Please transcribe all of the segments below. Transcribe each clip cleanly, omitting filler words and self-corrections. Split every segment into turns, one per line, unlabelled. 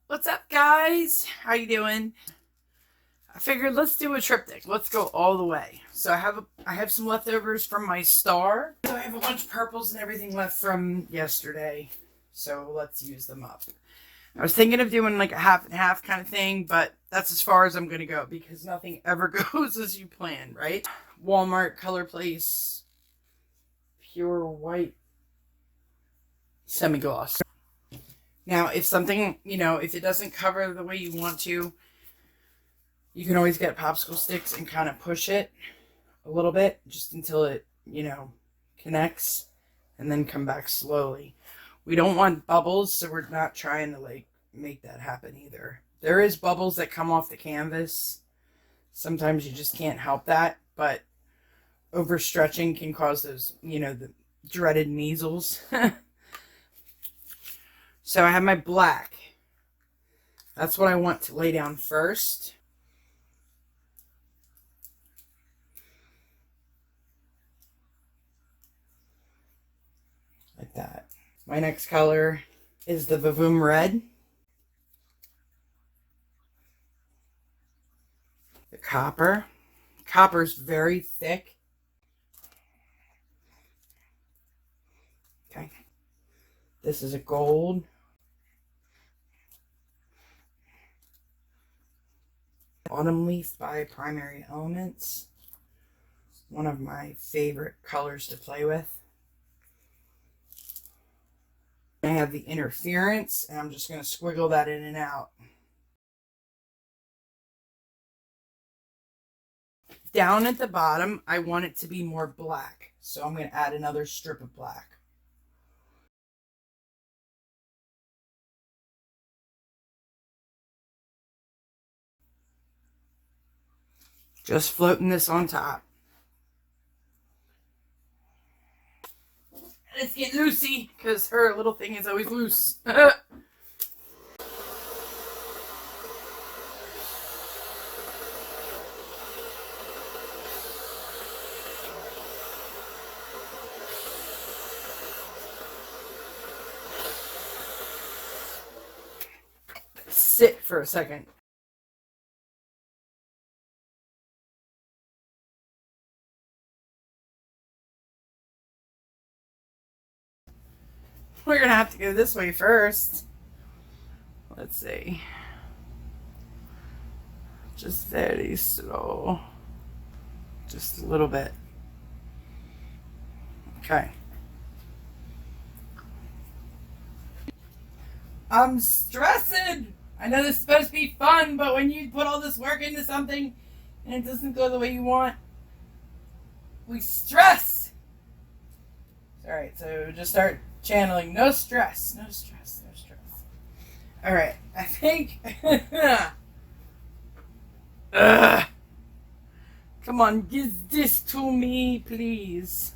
What's up, guys? How you doing? I figured let's do a triptych. Let's go all the way. So I have some leftovers from my star. So I have a bunch of purples and everything left from yesterday. So let's use them up. I was thinking of doing like a half and half kind of thing, but that's as far as I'm going to go because nothing ever goes as you plan, right? Walmart Color Place Pure White Semi-Gloss. Now, if something, if it doesn't cover the way you want to, you can always get popsicle sticks and kind of push it a little bit just until it, connects and then come back slowly. We don't want bubbles, so we're not trying to make that happen either. There is bubbles that come off the canvas. Sometimes you just can't help that, but overstretching can cause those, the dreaded measles. So I have my black. That's what I want to lay down first. Like that. My next color is the Vavoom Red. The copper. Copper's very thick. Okay. This is a gold. Autumn Leaf by Primary Elements. One of my favorite colors to play with. I have the Interference, and I'm just going to squiggle that in and out. Down at the bottom, I want it to be more black, so I'm going to add another strip of black. Just floating this on top. Let's get Lucy, because her little thing is always loose. Sit for a second. We're going to have to go this way first. Let's see. Just very slow. Just a little bit. Okay. I'm stressing. I know this is supposed to be fun, but when you put all this work into something and it doesn't go the way you want, we stress. Alright, so just start channeling. No stress. No stress. No stress. Alright, I think... Come on, give this to me, please.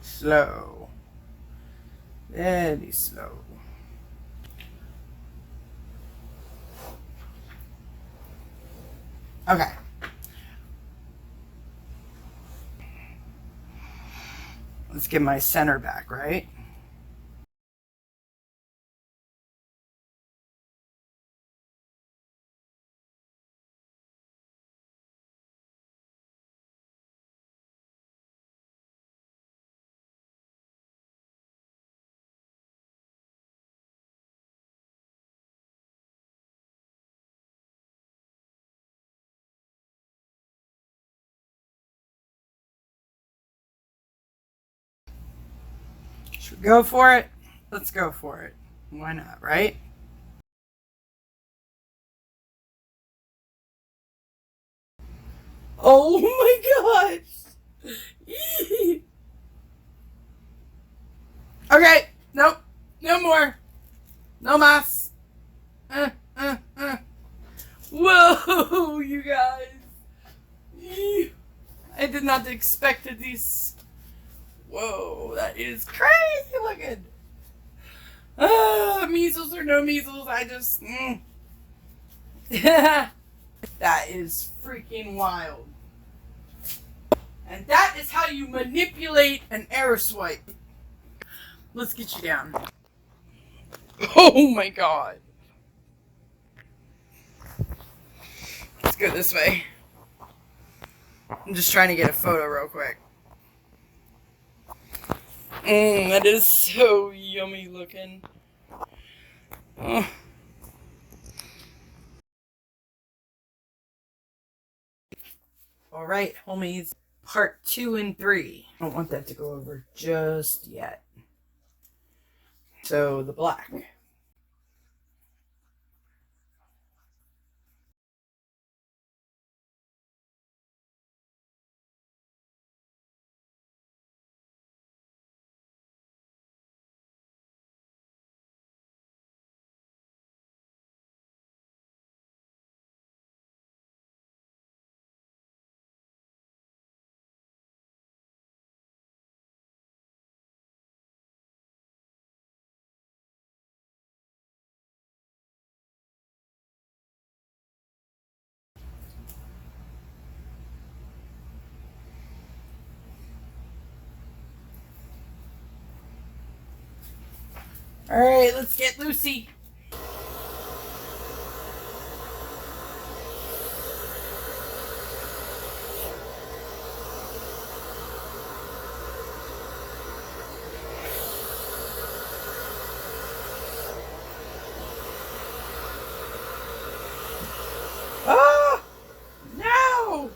Slow. Very slow. Okay. Let's get my center back, right? Should we go for it? Let's go for it. Why not, right? Oh my gosh! Okay, nope, no more. No mas. Whoa, you guys. I did not expect this. Whoa, that is crazy looking. Measles or no measles, I just... That is freaking wild. And that is how you manipulate an air swipe. Let's get you down. Oh my god. Let's go this way. I'm just trying to get a photo real quick. That is so yummy looking. Oh. Alright, homies. Part 2 and 3. I don't want that to go over just yet. So, the black. Alright, let's get Lucy. Oh! No!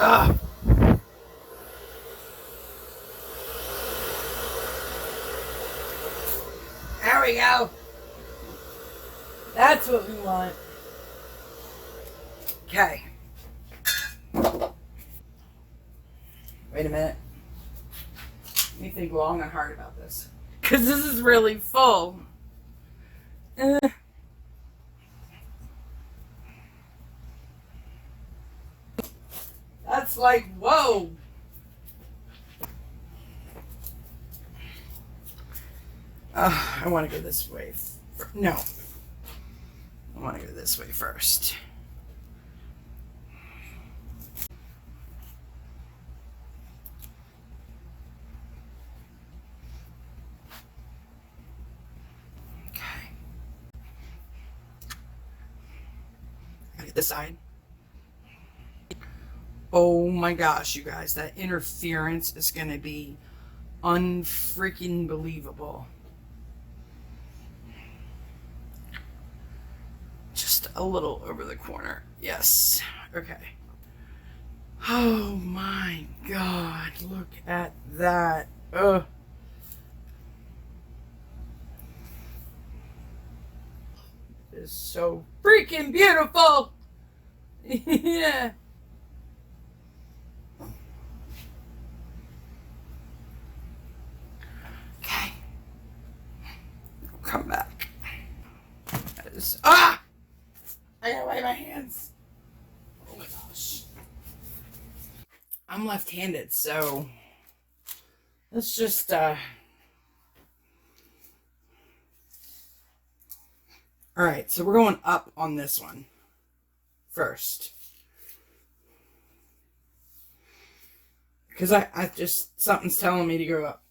Ugh. There we go. That's what we want. Okay. Wait a minute. Let me think long and hard about this. Because this is really full. That's like, whoa. I want to go this way. No. I want to go this way first. Okay. Get this side. Oh my gosh, you guys. That interference is going to be unfreaking believable. Just a little over the corner. Yes. Okay. Oh my god. Look at that. Ugh. It is so freaking beautiful. Yeah. Okay. Come back. That is, ah! I gotta wipe my hands. Oh my gosh. I'm left-handed, so let's just alright, so we're going up on this one first. Because I just, something's telling me to go up.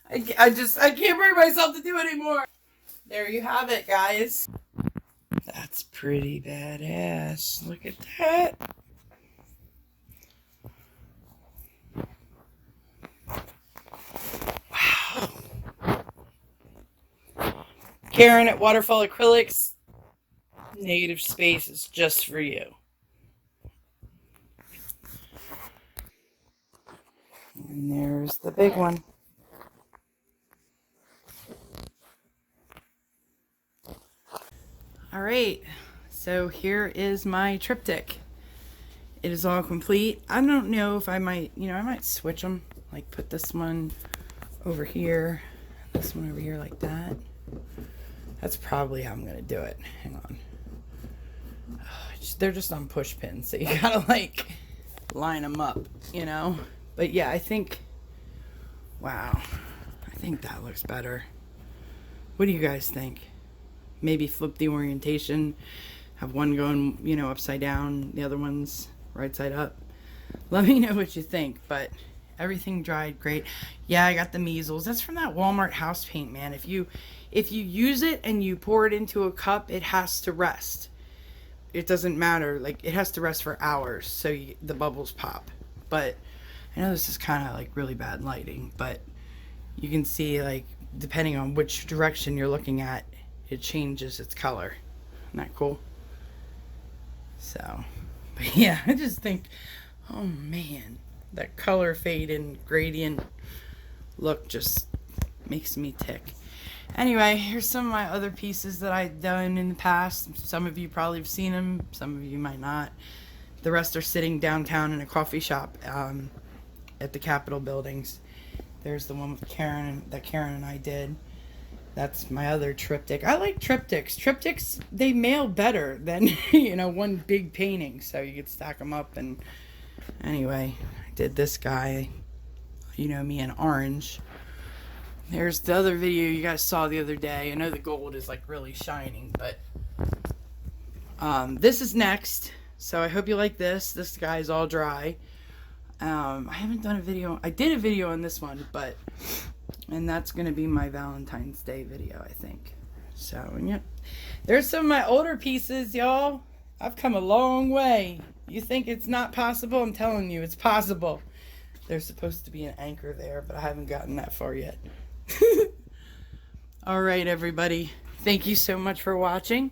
I can't bring myself to do it anymore. There you have it, guys. That's pretty badass. Look at that. Wow. Karen at Waterfall Acrylics. Negative space is just for you. And there's the big one. All right, so here is my triptych. It is all complete. I don't know if I might, I might switch them. Like put this one over here, this one over here like that. That's probably how I'm gonna do it. Hang on. They're just on push pins, so you gotta like line them up, But yeah, I think, wow, I think that looks better. What do you guys think? Maybe flip the orientation, have one going, upside down, the other one's right side up. Let me know what you think, but everything dried great. Yeah, I got the measles. That's from that Walmart house paint, man. If you use it and you pour it into a cup, it has to rest. It doesn't matter. Like, it has to rest for hours so the bubbles pop. But I know this is kind of like really bad lighting, but you can see, like, depending on which direction you're looking at, it changes its color. Isn't that cool? So, but yeah, I just think, oh man, that color fade and gradient look just makes me tick. Anyway, here's some of my other pieces that I've done in the past. Some of you probably have seen them, some of you might not. The rest are sitting downtown in a coffee shop at the Capitol buildings. There's the one with Karen and I did. That's my other triptych. I like triptychs. Triptychs, they mail better than, one big painting. So you could stack them up. And anyway, I did this guy, me in orange. There's the other video you guys saw the other day. I know the gold is like really shining, but this is next. So I hope you like this. This guy's all dry. I haven't done a video. I did a video on this one, and that's going to be my Valentine's Day video, I think. So, yeah. There's some of my older pieces, y'all. I've come a long way. You think it's not possible? I'm telling you, it's possible. There's supposed to be an anchor there, but I haven't gotten that far yet. All right, everybody. Thank you so much for watching,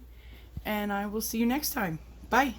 and I will see you next time. Bye.